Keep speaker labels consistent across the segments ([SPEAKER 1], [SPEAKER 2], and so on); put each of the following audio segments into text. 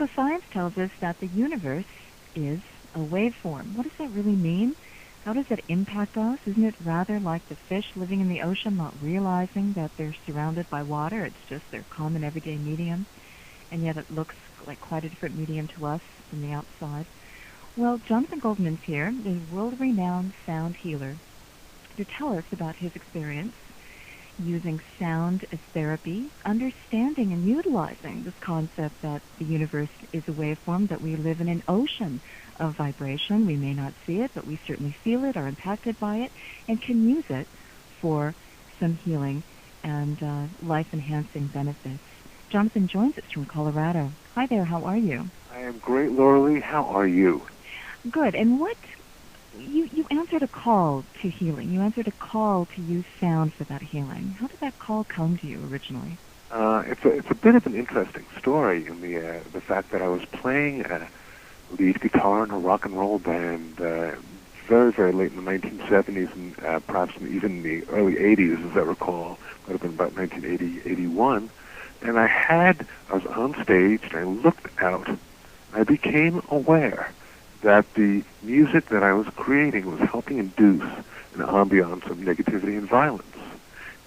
[SPEAKER 1] So science tells us that the universe is a waveform. What does that really mean? How does it impact us? Isn't it rather like the fish living in the ocean not realizing that they're surrounded by water? It's just their common everyday medium, and yet it looks like quite a different medium to us from the outside. Well, Johnathan Goldman's here, the world-renowned sound healer, to tell us about his experience using sound as therapy, understanding and utilizing this concept that the universe is a waveform, that we live in an ocean of vibration. We may not see it, but we certainly feel it, are impacted by it, and can use it for some healing and life-enhancing benefits. Johnathan joins us from Colorado. Hi there, how are you?
[SPEAKER 2] I am great, Laura. How are you?
[SPEAKER 1] Good. And what you answered a call to healing. You answered a call to use sound for that healing. How did that call come to you originally?
[SPEAKER 2] It's a bit of an interesting story in the fact that I was playing lead guitar in a rock and roll band very, very late in the 1970s and perhaps even the early 80s, as I recall. Might have been about 1980, 81. And I was on stage and I looked out. And I became aware that the music that I was creating was helping induce an ambiance of negativity and violence.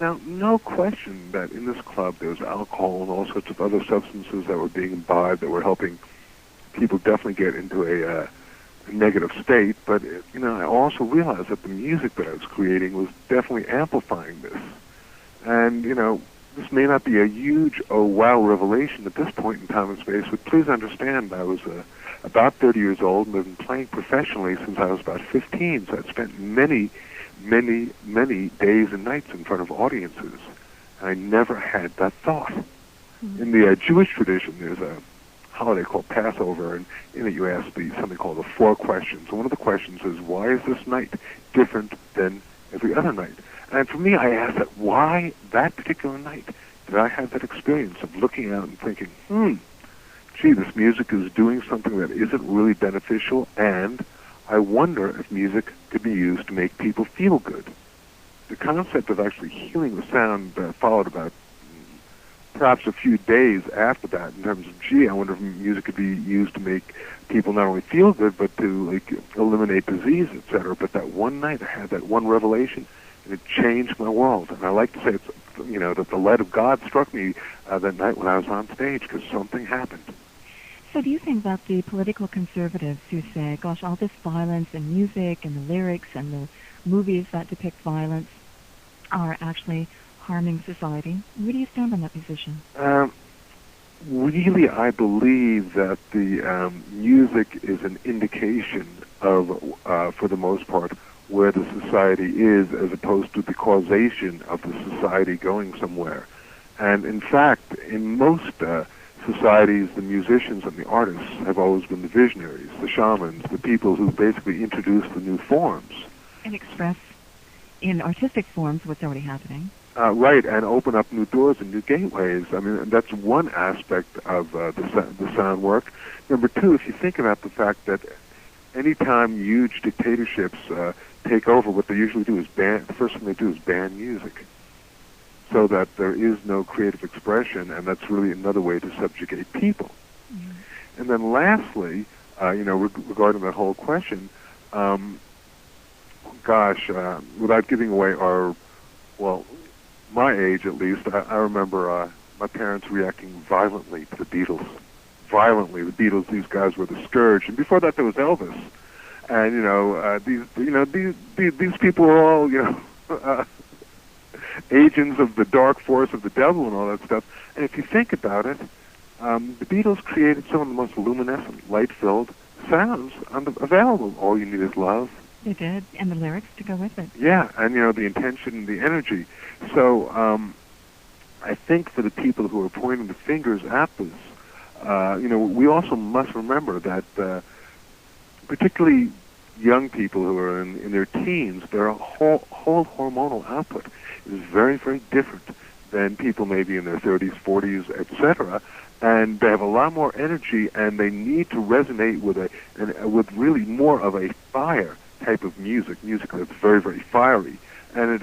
[SPEAKER 2] Now, no question that in this club there was alcohol and all sorts of other substances that were being imbibed that were helping people definitely get into a negative state, but I also realized that the music that I was creating was definitely amplifying this. And, this may not be a huge, oh wow revelation at this point in time and space, but please understand I was about 30 years old and I've been playing professionally since I was about 15, so I'd spent many, many, many days and nights in front of audiences. And I never had that thought. Mm-hmm. In the Jewish tradition, there's a holiday called Passover, and in it you ask something called the 4 questions. And one of the questions is, why is this night different than every other night? And for me, I asked that, why that particular night did I have that experience of looking out and thinking, gee, this music is doing something that isn't really beneficial, and I wonder if music could be used to make people feel good. The concept of actually healing with sound followed about perhaps a few days after that in terms of, gee, I wonder if music could be used to make people not only feel good, but to eliminate disease, etc. But that one night I had that one revelation, and it changed my world. And I like to say it's, that the light of God struck me that night when I was on stage, because something happened.
[SPEAKER 1] So do you think that the political conservatives who say, gosh, all this violence and music and the lyrics and the movies that depict violence are actually harming society? Where do you stand on that position?
[SPEAKER 2] Really, I believe that the music is an indication of, for the most part, where the society is, as opposed to the causation of the society going somewhere. And in fact, in most societies, the musicians and the artists have always been the visionaries, the shamans, the people who basically introduce the new forms.
[SPEAKER 1] And express in artistic forms what's already happening.
[SPEAKER 2] Right, and open up new doors and new gateways. I mean, that's one aspect of the sound work. Number 2, if you think about the fact that anytime huge dictatorships take over, what they usually do is the first thing they do is ban music, so that there is no creative expression, and that's really another way to subjugate people. Mm-hmm. And then lastly, regarding that whole question, without giving away my age at least, I remember my parents reacting violently to the Beatles. Violently, the Beatles, these guys were the scourge, and before that there was Elvis, and these people were all agents of the dark force of the devil and all that stuff. And if you think about it, the Beatles created some of the most luminescent, light-filled sounds available. All you need is love.
[SPEAKER 1] They did, and the lyrics to go with it.
[SPEAKER 2] Yeah, and the intention and the energy. So I think for the people who are pointing the fingers at this, we also must remember that particularly young people who are in their teens, their whole hormonal output is very, very different than people maybe in their 30s, 40s, etc. And they have a lot more energy, and they need to resonate with really more of a fire type of music that's very, very fiery. and it,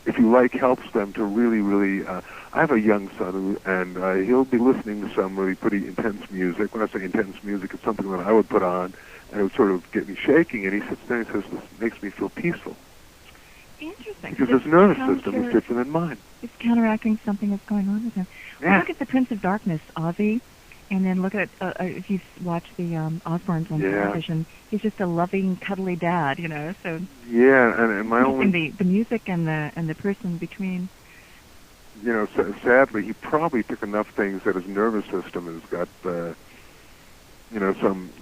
[SPEAKER 2] if you like, helps them to really, really. I have a young son, and he'll be listening to some really pretty intense music. When I say intense music, it's something that I would put on, and it would sort of get me shaking. And he sits there and says, "This makes me feel peaceful."
[SPEAKER 1] Interesting.
[SPEAKER 2] Because his nervous system is different than mine.
[SPEAKER 1] It's counteracting something that's going on with him.
[SPEAKER 2] Yeah.
[SPEAKER 1] Well, look at the Prince of Darkness, Ozzy, and then look at if you've watched the Osbournes on television. He's just a loving, cuddly dad, So
[SPEAKER 2] yeah, and my only
[SPEAKER 1] the music and the person between.
[SPEAKER 2] Sadly, he probably took enough things that his nervous system has got,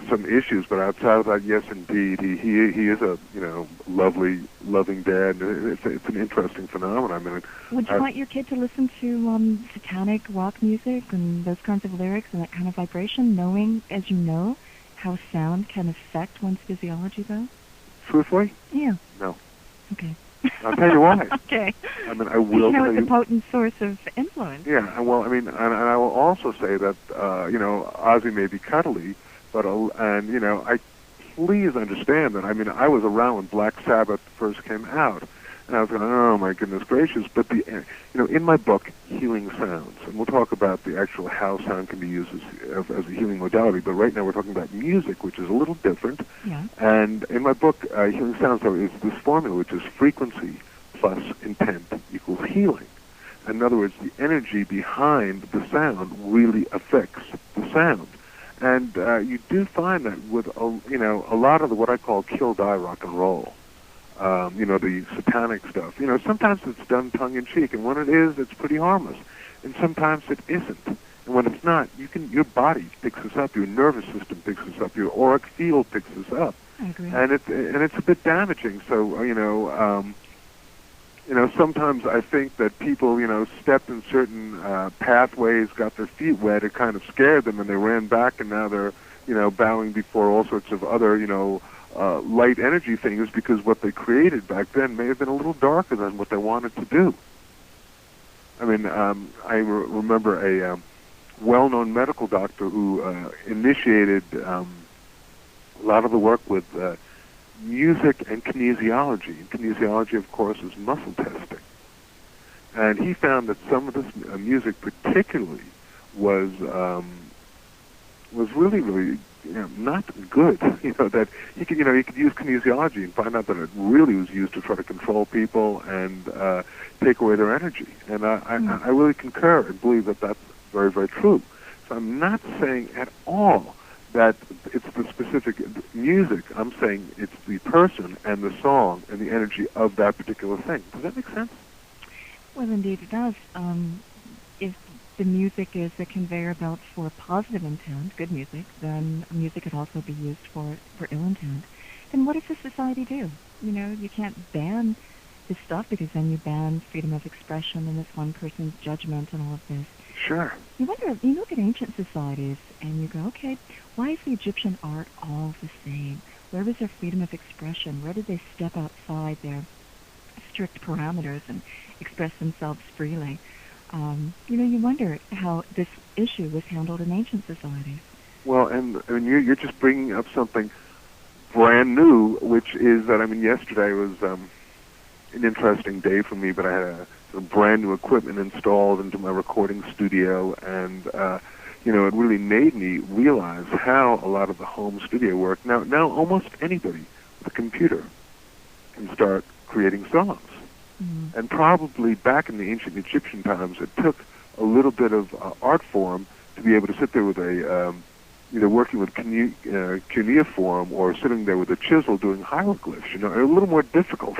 [SPEAKER 2] some issues. But outside of that, yes, indeed, he is a loving dad. It's an interesting phenomenon. I mean,
[SPEAKER 1] would you want your kid to listen to satanic rock music and those kinds of lyrics and that kind of vibration, knowing, as you know, how sound can affect one's physiology, though?
[SPEAKER 2] Truthfully?
[SPEAKER 1] Yeah.
[SPEAKER 2] No.
[SPEAKER 1] Okay.
[SPEAKER 2] I'll tell you why.
[SPEAKER 1] Okay.
[SPEAKER 2] I mean, I will tell you.
[SPEAKER 1] It's a potent source of influence.
[SPEAKER 2] Yeah, well, I mean, and I will also say that, Ozzy may be cuddly, but, I please understand that. I mean, I was around when Black Sabbath first came out, and I was going, oh, my goodness gracious. But, in my book, Healing Sounds, and we'll talk about the actual how sound can be used as a healing modality, but right now we're talking about music, which is a little different.
[SPEAKER 1] Yeah.
[SPEAKER 2] And in my book, Healing Sounds, though, is this formula, which is frequency plus intent equals healing. In other words, the energy behind the sound really affects the sound. And you do find that with, a lot of what I call kill-die rock and roll, the satanic stuff, sometimes it's done tongue-in-cheek, and when it is, it's pretty harmless. And sometimes it isn't. And when it's not, your body picks this up, your nervous system picks this up, your auric field picks this up.
[SPEAKER 1] I agree.
[SPEAKER 2] And it's a bit damaging. So, sometimes I think that people, stepped in certain pathways, got their feet wet, it kind of scared them, and they ran back, and now they're, bowing before all sorts of other, light energy things, because what they created back then may have been a little darker than what they wanted to do. I mean, I remember a well-known medical doctor who initiated a lot of the work with music and kinesiology. And kinesiology, of course, is muscle testing. And he found that some of this music particularly was really, really not good. That he could use kinesiology and find out that it really was used to try to control people and take away their energy. And I really concur and believe that that's very, very true. So I'm not saying at all that it's the specific music. I'm saying it's the person and the song and the energy of that particular thing. Does that make sense?
[SPEAKER 1] Well, indeed it does. If the music is a conveyor belt for positive intent, good music, then music could also be used for ill intent. Then what does the society do? You can't ban this stuff, because then you ban freedom of expression and this one person's judgment and all of this.
[SPEAKER 2] Sure.
[SPEAKER 1] You wonder, you look at ancient societies and you go, okay, why is the Egyptian art all the same? Where was their freedom of expression? Where did they step outside their strict parameters and express themselves freely? You wonder how this issue was handled in ancient societies.
[SPEAKER 2] Well, and you're just bringing up something brand new, which is that, yesterday was an interesting day for me, but I had brand new equipment installed into my recording studio, and it really made me realize how a lot of the home studio work. Now almost anybody with a computer can start creating songs. Mm-hmm. And probably back in the ancient Egyptian times, it took a little bit of art form to be able to sit there with a either working with cuneiform or sitting there with a chisel doing hieroglyphs. A little more difficult.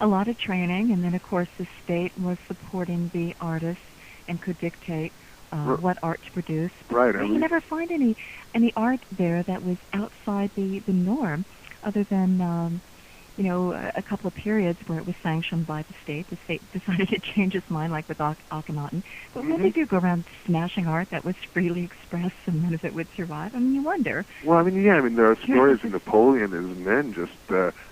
[SPEAKER 1] A lot of training, and then of course the state was supporting the artists and could dictate what art to produce.
[SPEAKER 2] Right.
[SPEAKER 1] You never find any art there that was outside the norm, other than a couple of periods where it was sanctioned by the state. The state decided to change its mind, like with Akhenaten. But when they do go around smashing art that was freely expressed, and none of it would survive, you wonder.
[SPEAKER 2] Well, there are stories of Napoleon and his men just,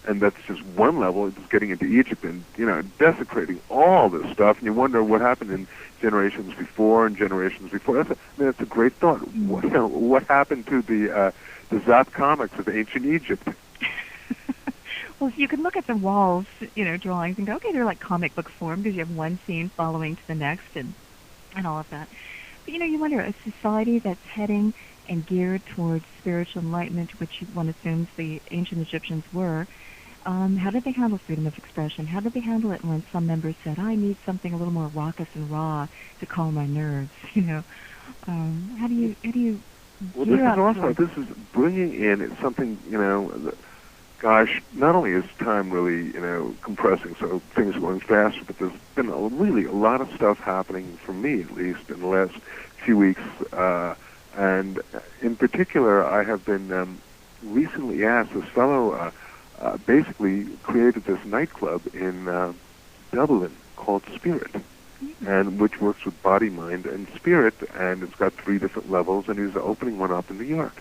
[SPEAKER 2] and that's just one level, just getting into Egypt and, desecrating all this stuff, and you wonder what happened in generations before and generations before. That's a great thought. What happened to the Zap comics of ancient Egypt?
[SPEAKER 1] Well, so you could look at the walls, drawings and go, okay, they're like comic book form because you have one scene following to the next and all of that. But, you wonder, a society that's heading and geared towards spiritual enlightenment, which one assumes the ancient Egyptians were, how did they handle freedom of expression? How did they handle it when some members said, I need something a little more raucous and raw to calm my nerves, how do you
[SPEAKER 2] Well, this is bringing in something, gosh, not only is time really, compressing, so things are going faster, but there's been really a lot of stuff happening, for me at least, in the last few weeks. And in particular, I have been recently asked, this fellow basically created this nightclub in Dublin called Spirit, and which works with body, mind, and spirit, and it's got 3 different levels, and he's opening one up in New York.